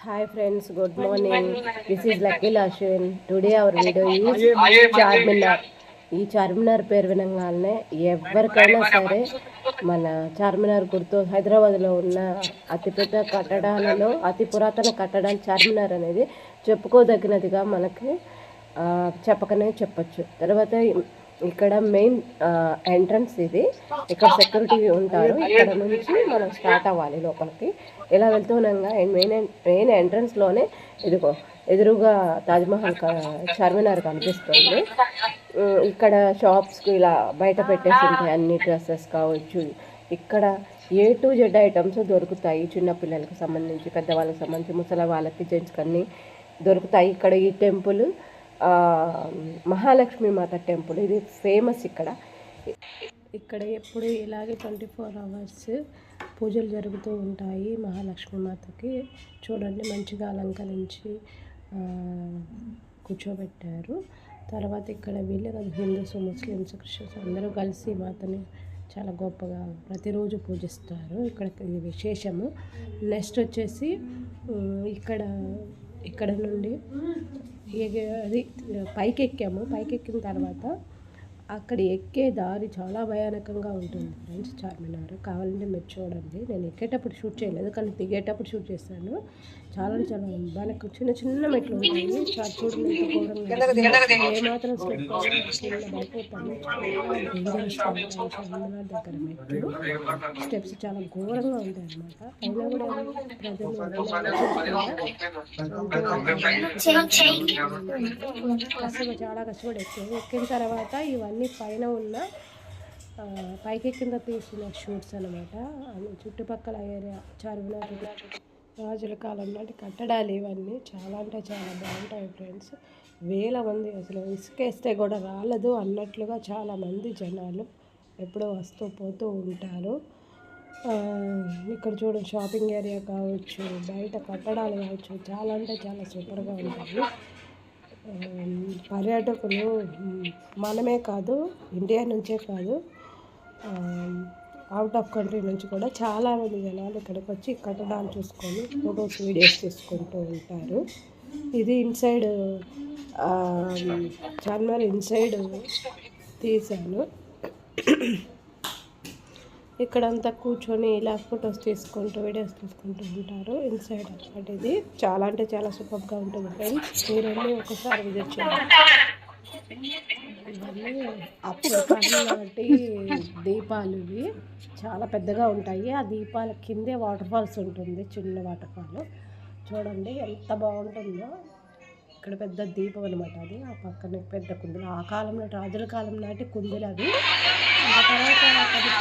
Hi friends, good morning. This is Lucky Ashwin. Today our video is Charminar. ఈ చార్మినార్ పేరు వినగానే ఎవరికైనా సరే మన చార్మినార్ గుర్తు హైదరాబాద్లో ఉన్న అతిపెద్ద కట్టడాలలో అతి పురాతన కట్టడం చార్మినార్ అనేది చెప్పుకోదగినదిగా మనకి చెప్పకనే చెప్పచ్చు. తర్వాత ఇక్కడ మెయిన్ ఎంట్రన్స్ ఇది. ఇక్కడ సెక్యూరిటీ ఉంటారు. ఇక్కడ నుంచి మనం స్టార్ట్ అవ్వాలి లోపలికి. ఇలా వెళ్తున్నాగా మెయిన్ ఎంట్రన్స్లోనే ఇదిగో ఎదురుగా తాజ్మహల్ చార్మినార్ కనిపిస్తుంది. ఇక్కడ షాప్స్కి ఇలా బయట పెట్టేసి ఉంటాయి, అన్ని డ్రెస్సెస్ కావచ్చు. ఇక్కడ A to Z ఐటమ్స్ దొరుకుతాయి. చిన్నపిల్లలకు సంబంధించి, పెద్దవాళ్ళకి సంబంధించి, ముసలి వాళ్ళకి, జెంట్స్కి అన్నీ దొరుకుతాయి. ఇక్కడ ఈ టెంపుల్ మహాలక్ష్మి మాత టెంపుల్, ఇది ఫేమస్. ఇక్కడ ఎప్పుడు ఇలాగే 24 hours పూజలు జరుగుతూ ఉంటాయి మహాలక్ష్మి మాతకి. చూడండి, మంచిగా అలంకరించి కూర్చోబెట్టారు. తర్వాత ఇక్కడ వీళ్ళు హిందూస్, ముస్లిమ్స్, క్రిస్టియన్స్ అందరూ కలిసి మాతని చాలా గొప్పగా ప్రతిరోజు పూజిస్తారు. ఇక్కడ ఇది విశేషము. నెక్స్ట్ వచ్చేసి ఇక్కడ నుండి అది పైకి ఎక్కాము. పైకి ఎక్కిన తర్వాత అక్కడ ఎక్కే దారి చాలా భయానకంగా ఉంటుంది ఫ్రెండ్స్. చార్మినార్ కావాలంటే మీరు చూడండి. నేను ఎక్కేటప్పుడు షూట్ చేయలేదు, కానీ దిగేటప్పుడు షూట్ చేశాను. చాలా మనకు చిన్న చిన్న మెట్లు ఉంటాయి. చూడండి ఏమాత్రం స్టెప్ పడిపోతాను. డేంజరస్ చార్మినార్ దగ్గర మెట్లు స్టెప్స్ చాలా ఘోరంగా ఉంటాయి అన్నమాట. అయినా కూడా చాలా కష్టపడి ఎక్కిన తర్వాత ఇవన్నీ పైన ఉన్న పైకి కింద తీసిన షూట్స్ అనమాట. చుట్టుపక్కల ఏరియా చార్మినార్ రాజుల కాలం నాటి కట్టడాలు ఇవన్నీ చాలా అంటే చాలా బాగుంటాయి ఫ్రెండ్స్. వేల మంది, అసలు ఇసుకేస్తే కూడా రాలదు అన్నట్లుగా చాలామంది జనాలు ఎప్పుడూ వస్తూ పోతూ ఉంటారు. ఇక్కడ చూడండి, షాపింగ్ ఏరియా కావచ్చు, బయట కట్టడాలు కావచ్చు, చాలా అంటే చాలా సూపర్గా ఉంటాయి. పర్యాటకులు మనమే కాదు, ఇండియా నుంచే కాదు, అవుట్ ఆఫ్ కంట్రీ నుంచి కూడా చాలామంది జనాలు ఇక్కడికి వచ్చి కట్టడాలు చూసుకొని ఫొటోస్, వీడియోస్ తీసుకుంటూ ఉంటారు. ఇది ఇన్సైడ్ చార్మినార్ ఇన్సైడ్ తీశాను. ఇక్కడంతా కూర్చొని ఇలా ఫొటోస్ తీసుకుంటూ, వీడియోస్ తీసుకుంటూ ఉంటారు ఇన్సైడ్ అనమాట. ఇది చాలా అంటే చాలా సూపర్గా ఉంటుంది ఫ్రెండ్స్. మీరన్నీ ఒకసారి విజిట్ చేయండి. ఇవన్నీ అప్పుడు నాటి దీపాలు, ఇవి చాలా పెద్దగా ఉంటాయి. ఆ దీపాల కిందే వాటర్ ఫాల్స్ ఉంటుంది, చిన్న వాటర్ ఫాల్. చూడండి ఎంత బాగుంటుందో. ఇక్కడ పెద్ద దీపం అనమాట అది. ఆ పక్కన పెద్ద కుందులు, ఆ కాలంలో రాజుల కాలం నాటి కుందులు అవి. ఆ తర్వాత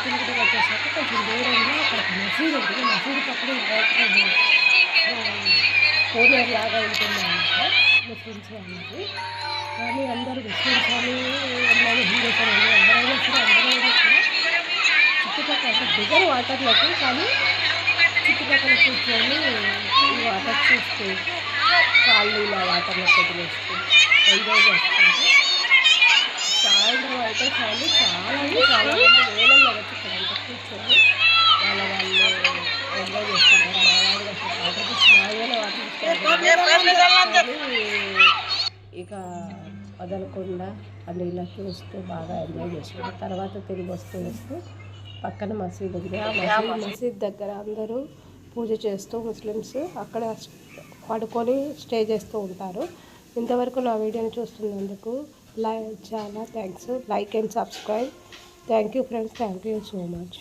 కిందకి వచ్చేసాక కొంచెం దూరంలో అక్కడ మసీదు ఉంటుంది. మసీదు పక్కన కోనేరు లాగా ఉంటుంది అన్నమాట ముస్లిమ్స్ వాళ్ళది. కానీ అందరూ ముస్లిమ్స్ అని, అందరూ హిందూస్ అని, ఎవరైనా సరే అందరైనా కూడా చుట్టుపక్కల దిగరు వాటర్లోకి, కానీ చుట్టుపక్కల కూర్చొని ఈ వాటర్ చూస్తూ కాళ్ళు ఇలా వాటర్లో వదిలేస్తూ ఎంజాయ్ చేస్తారు. సాయంత్రం అయితే చాలా చాలా మంది వేలల్లో వచ్చి ఇక్కడ అంతా కూర్చొని వాళ్ళు ఎంజాయ్ చేస్తారు. మా వాడు అసలు వాటర్ ఇక వదలకుండా అన్ని ఇలా చూస్తూ బాగా ఎంజాయ్ చేస్తారు. తర్వాత తిరిగి వస్తూ పక్కన మసీద్ ఉంది. ఆ మసీద్ దగ్గర అందరూ పూజ చేస్తూ ముస్లిమ్స్ అక్కడ పడుకొని స్టే చేస్తూ ఉంటారు. ఇంతవరకు నా వీడియోని చూస్తున్నందుకు చాలా thanks. Like and subscribe. Thank you friends, thank you so much.